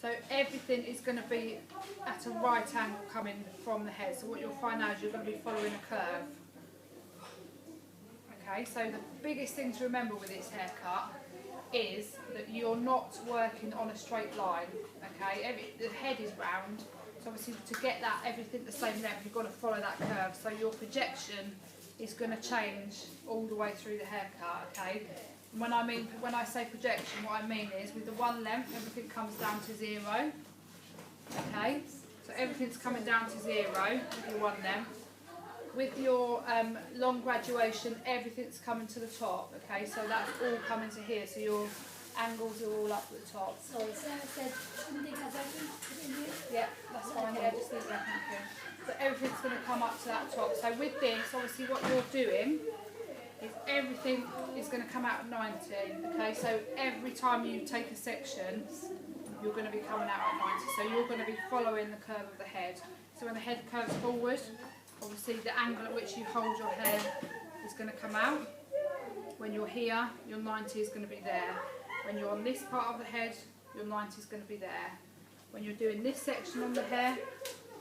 So everything is going to be at a right angle coming from the head. So what you'll find now is you're going to be following a curve. Okay, so the biggest thing to remember with this haircut is that you're not working on a straight line. Okay, the head is round, so obviously to get that everything the same length, you've got to follow that curve. So your projection is going to change all the way through the haircut. Okay, and when I say projection, what I mean is with the one length, everything comes down to 0. Okay, so everything's coming down to 0 with your one length. With your long graduation, everything's coming to the top, okay, so that's all coming to here, so your angles are all up at the top. Sorry, Sarah said, shouldn't they have in here? Yeah, that's fine, yeah, just leave that, thank you. So everything's going to come up to that top. So with this, obviously what you're doing is everything is going to come out at 90, okay, so every time you take a section, you're going to be coming out at 90, so you're going to be following the curve of the head. So when the head curves forward, obviously the angle at which you hold your hair is going to come out. When you're here, your 90 is going to be there. When you're on this part of the head, your 90 is going to be there. When you're doing this section on the hair,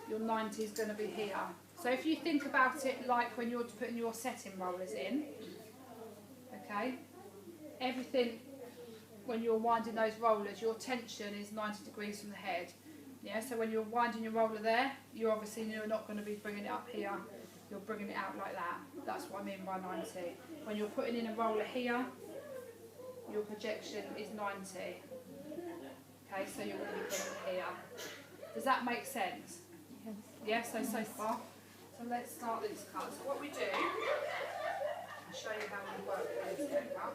your 90 is going to be here. So if you think about it like when you're putting your setting rollers in, okay, everything, when you're winding those rollers, your tension is 90 degrees from the head. Yeah, so when you're winding your roller there, you're not going to be bringing it up here, you're bringing it out like that. That's what I mean by 90. When you're putting in a roller here, your projection is 90. Okay, so you're going to be putting it here. Does that make sense? Yes. Yeah, so far. So let's start this cut. So what we do, I'll show you how we work with this haircut.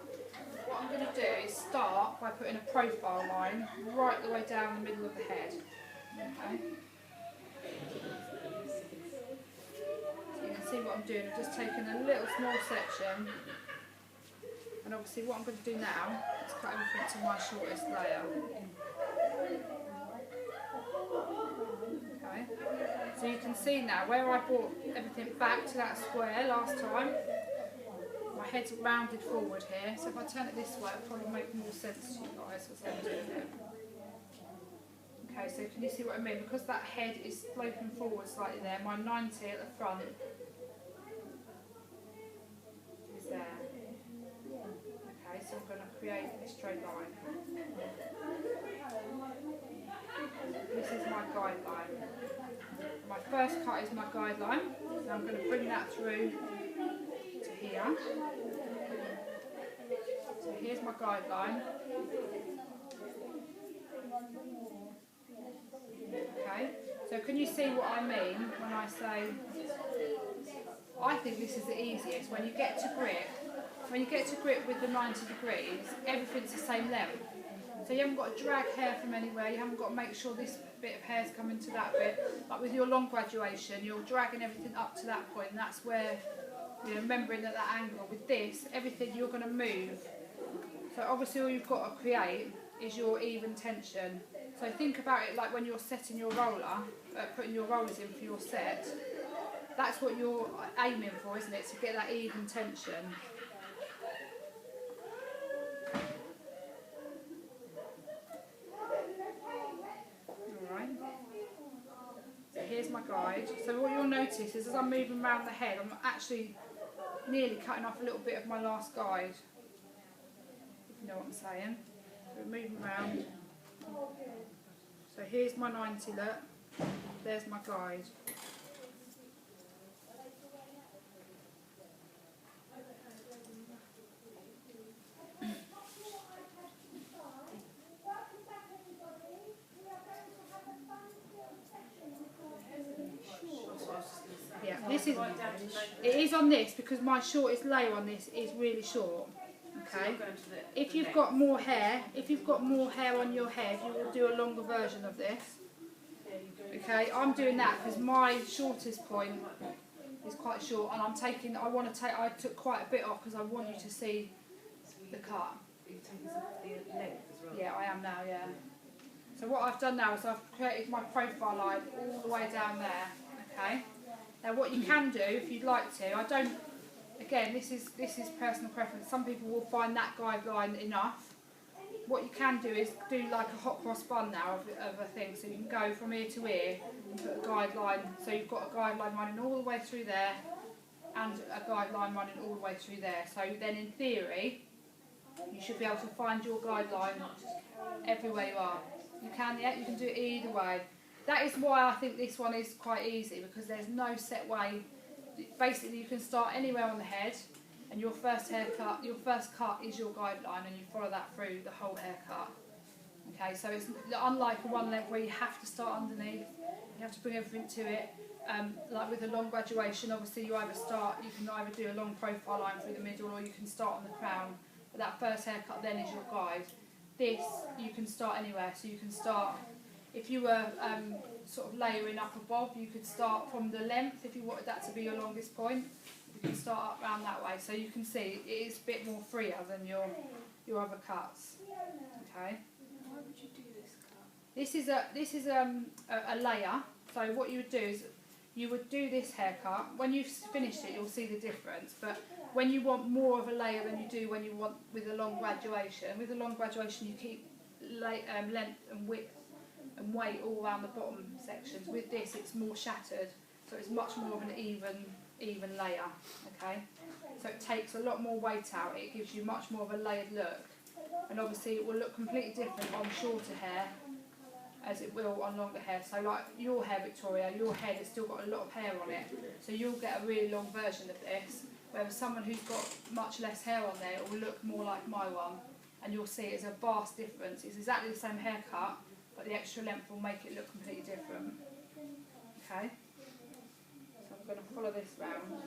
What I'm going to do is start by putting a profile line right the way down the middle of the head. Okay. So you can see what I'm doing. I'm just taking a little small section, and obviously what I'm going to do now is cut everything to my shortest layer. Okay. So you can see now where I brought everything back to that square last time. My head's rounded forward here, so if I turn it this way, it'll probably make more sense to you guys as I'm doing it. Okay, so can you see what I mean? Because that head is sloping forward slightly there, my 90 at the front is there. Okay, so I'm going to create a straight line. This is my guideline. My first cut is my guideline, so I'm going to bring that through to here. So here's my guideline. Okay, so can you see what I mean when I say, I think this is the easiest, when you get to grip with the 90 degrees, everything's the same length. So you haven't got to drag hair from anywhere, you haven't got to make sure this bit of hair's coming to that bit. Like with your long graduation, you're dragging everything up to that point, and that's where, you know, remembering that angle. With this, everything you're going to move. So obviously all you've got to create is your even tension. So think about it like when you're setting your roller, putting your rollers in for your set. That's what you're aiming for, isn't it? To get that even tension. Alright. So here's my guide. So what you'll notice is as I'm moving around the head, I'm actually nearly cutting off a little bit of my last guide. If you know what I'm saying. So we're moving around. So here's my 90 look, there's my guide. Yeah, it is on this because my shortest layer on this is really short. Okay. If you've got more hair, on your head, you will do a longer version of this. Okay, I'm doing that because my shortest point is quite short, and I took quite a bit off because I want you to see the cut. Yeah, I am now, yeah. So what I've done now is I've created my profile line all the way down there. Okay. Now what you can do, if you'd like to, again, this is personal preference. Some people will find that guideline enough, what you can do is do like a hot cross bun now of a thing, so you can go from ear to ear and put a guideline, so you've got a guideline running all the way through there and a guideline running all the way through there. So then in theory you should be able to find your guideline everywhere you are. You can, yeah, you can do it either way. That is why I think this one is quite easy, because there's no set way. Basically you can start anywhere on the head, and your first haircut, your first cut is your guideline, and you follow that through the whole haircut. Okay, so it's unlike a one length where you have to start underneath, you have to bring everything to it. Like with a long graduation, obviously you can either do a long profile line through the middle, or you can start on the crown. But that first haircut then is your guide. This, you can start anywhere, so you can start, if you were sort of layering up a bob, you could start from the length, if you wanted that to be your longest point. You can start up round that way, so you can see it is a bit more freer than your other cuts. Okay. Why would you do this cut? This is a layer. So what you would do is you would do this haircut. When you've finished it, you'll see the difference. But when you want more of a layer than you do when you want with a long graduation, with a long graduation you keep length and width and weight all around the bottom sections. With this, it's more shattered, so it's much more of an even layer. Okay, so it takes a lot more weight out. It gives you much more of a layered look, and obviously it will look completely different on shorter hair as it will on longer hair. So like your hair, Victoria, your head has still got a lot of hair on it, so you'll get a really long version of this, whereas someone who's got much less hair on there, it will look more like my one, and you'll see it's a vast difference. It's exactly the same haircut, but the extra length will make it look completely different. Okay, so I'm going to follow this round.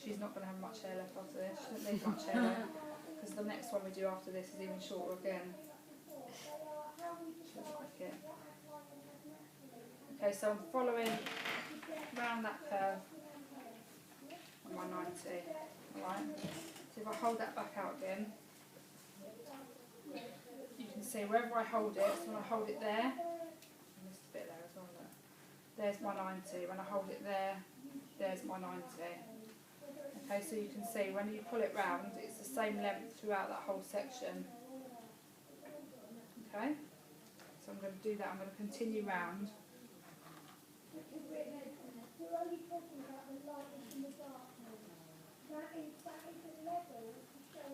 She's not going to have much hair left after this. She doesn't need much hair left, because the next one we do after this is even shorter again. She'll like it. Okay, so I'm following round that curve on my 90. Alright, so if I hold that back out again, you can see wherever I hold it, so when I hold it there, and this bit there as well, look, there's my 90. When I hold it there, there's my 90. Okay, so you can see when you pull it round, it's the same length throughout that whole section. Okay, so I'm going to do that. I'm going to continue round.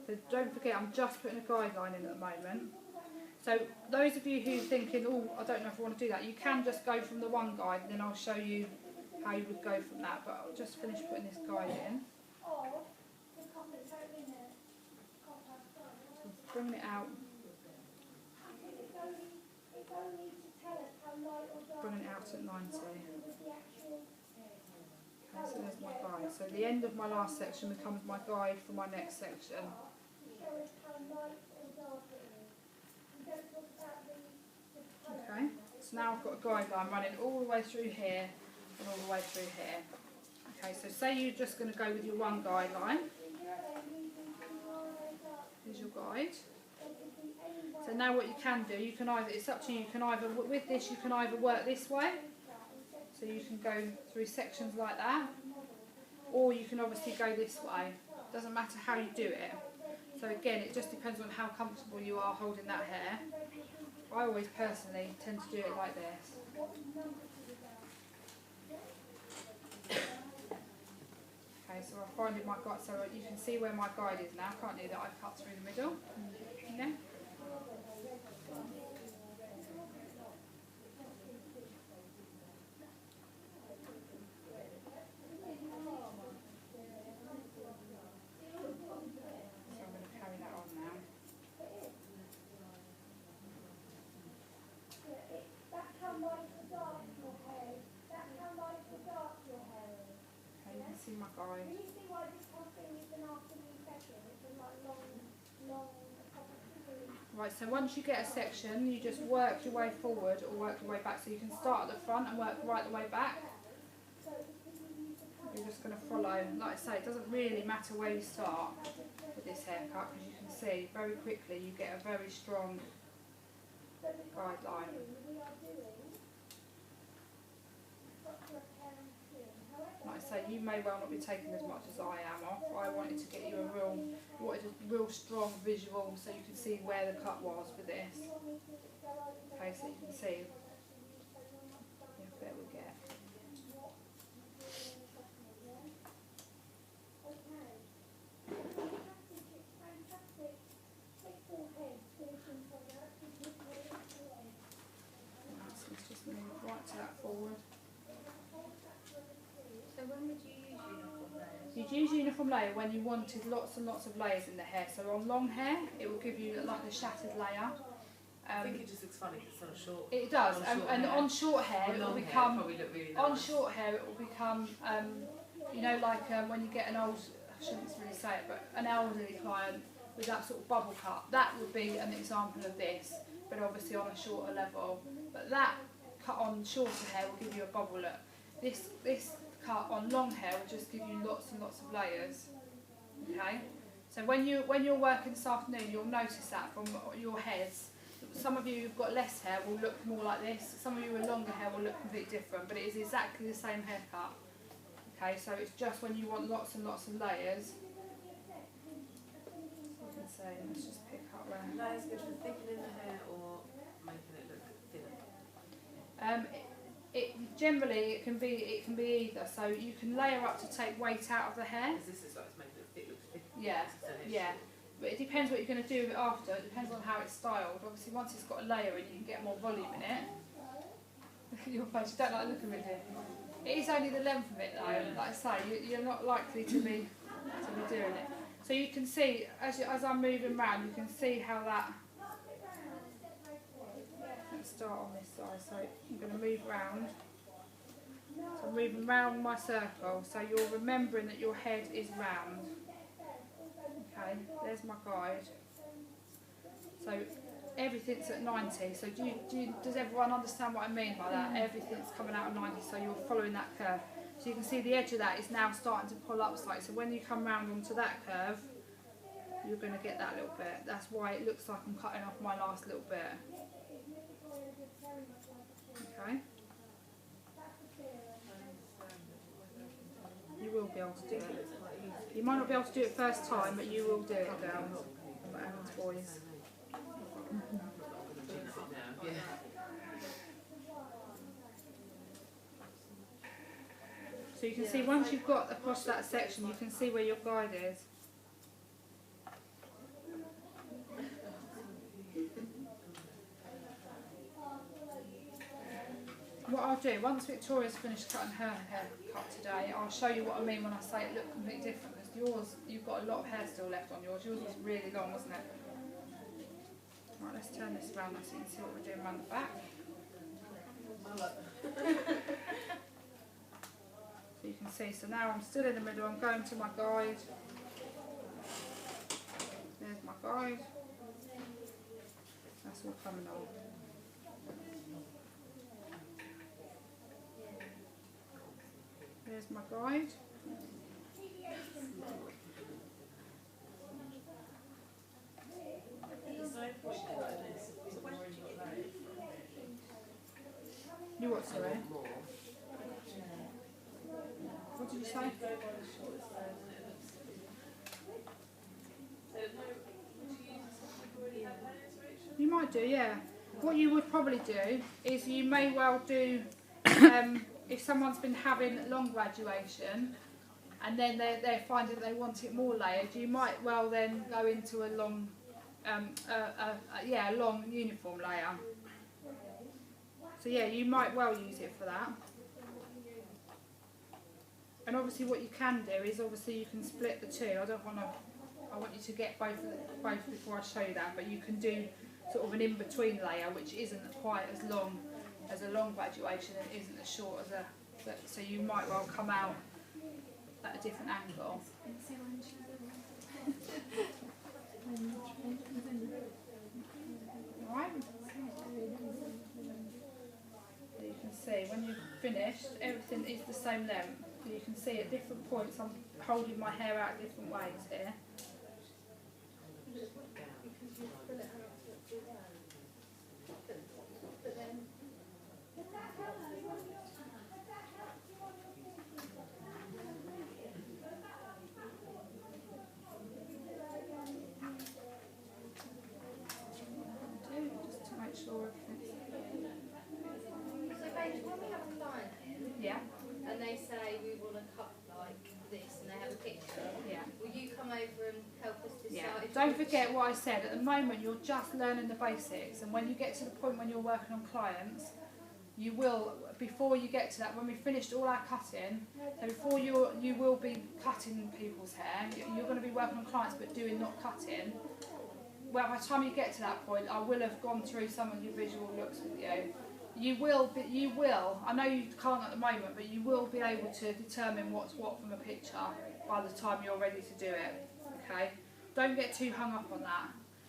So don't forget, I'm just putting a guideline in at the moment. So those of you who are thinking, oh, I don't know if I want to do that, you can just go from the one guide, and then I'll show you how you would go from that. But I'll just finish putting this guide in. So bring it out. Bring it out to 90. Okay, so there's my guide. So the end of my last section becomes my guide for my next section. Okay, so now I've got a guideline running all the way through here and all the way through here. Okay, so say you're just going to go with your one guideline. Here's your guide. So now what you can do, you can either, it's up to you, you can either, with this you can either work this way, so you can go through sections like that, or you can obviously go this way. Doesn't matter how you do it. So again, it just depends on how comfortable you are holding that hair. I always personally tend to do it like this. Okay, so I'm finding my guide, so you can see where my guide is now, can't you, that I cut through the middle? Okay. See my guide. Can you see why this whole thing is an afternoon session? It's a long Right, so once you get a section, you just work your way forward or work your way back. So you can start at the front and work right the way back. You're just going to follow. Like I say, it doesn't really matter where you start with this haircut, because you can see very quickly you get a very strong guideline. Like I say, you may well not be taking as much as I am off. I wanted to get you a real strong visual so you can see where the cut was for this. Okay, so you can see how fair we get. Nice, let's just move right to that forward. So when would you use uniform layers? You'd use uniform layer when you wanted lots and lots of layers in the hair. So on long hair, it will give you like a shattered layer. I think it just looks funny because it's on short. It does, and on short hair, it will become. Really on nice. short hair, it will become. You know, like when you get an old. I shouldn't really say it, but an elderly client with that sort of bubble cut. That would be an example of this, but obviously on a shorter level. But that cut on shorter hair will give you a bubble look. This cut on long hair will just give you lots and lots of layers. Okay, so when you're working this afternoon, you'll notice that from your heads. Some of you who've got less hair will look more like this. Some of you with longer hair will look completely different, but it is exactly the same haircut. Okay, so it's just when you want lots and lots of layers. You can say, let's just pick up where. Layers good for thickening the hair or making it look thinner. Generally it can be either. So you can layer up to take weight out of the hair. Because this is like it's making it thick, look thick. Yeah, yeah. But it depends what you're going to do with it after. It depends on how it's styled. Obviously, once it's got a layer in, you can get more volume in it. Look at your face. You don't like looking at it. It is only the length of it, though. Like I say, you're not likely to be doing it. So you can see as I'm moving around, you can see how that. Let's start on this side. So I'm going to move round. So I'm moving round my circle. So you're remembering that your head is round. Okay, there's my guide. So everything's at 90. So does everyone understand what I mean by that? Everything's coming out at 90, so you're following that curve. So you can see the edge of that is now starting to pull up slightly. So when you come round onto that curve, you're going to get that little bit. That's why it looks like I'm cutting off my last little bit. Okay. You will be able to do it. You might not be able to do it first time, but you will do it, girls and boys. So you can see once you've got across that section, you can see where your guide is. What I'll do, once Victoria's finished cutting her haircut today, I'll show you what I mean when I say it looked completely different. Because yours, you've got a lot of hair still left on yours. Yours was really long, wasn't it? Right, let's turn this around so you can see what we're doing around the back. So you can see, so now I'm still in the middle, I'm going to my guide. There's my guide. That's all coming on. There's my guide. You what, sorry? What did you say? You might do, yeah. What you would probably do is you may well do, if someone's been having long graduation and then they're finding that they want it more layered, you might well then go into a long, a long uniform layer. So yeah, you might well use it for that. And obviously what you can do is obviously you can split the two. I want you to get both before I show you that, but you can do sort of an in-between layer which isn't quite as long as a long graduation and isn't as short as a, so you might well come out at a different angle. Alright? So you can see when you've finished, everything is the same length. So you can see at different points I'm holding my hair out different ways here. don't forget what I said. At the moment, you're just learning the basics, and when you get to the point when you're working on clients, you will, before you get to that, when we've finished all our cutting, so before you will be cutting people's hair, you're going to be working on clients but doing not cutting. Well, by the time you get to that point, I will have gone through some of your visual looks with you. You will, I know you can't at the moment, but you will be able to determine what's what from a picture by the time you're ready to do it, okay? Don't get too hung up on that.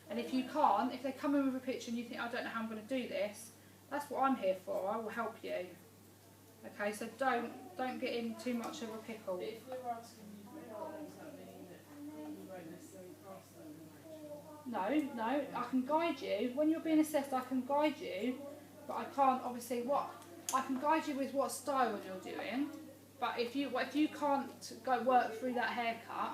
And if you can't, if they come in with a picture and you think, I don't know how I'm going to do this, that's what I'm here for, I will help you. Okay, so don't get in too much of a pickle. But if we're asking you for help, does that mean that you won't necessarily pass them the actual? No, I can guide you. When you're being assessed, I can guide you, but I can't obviously I can guide you with what style you're doing. But if you can't go work through that haircut,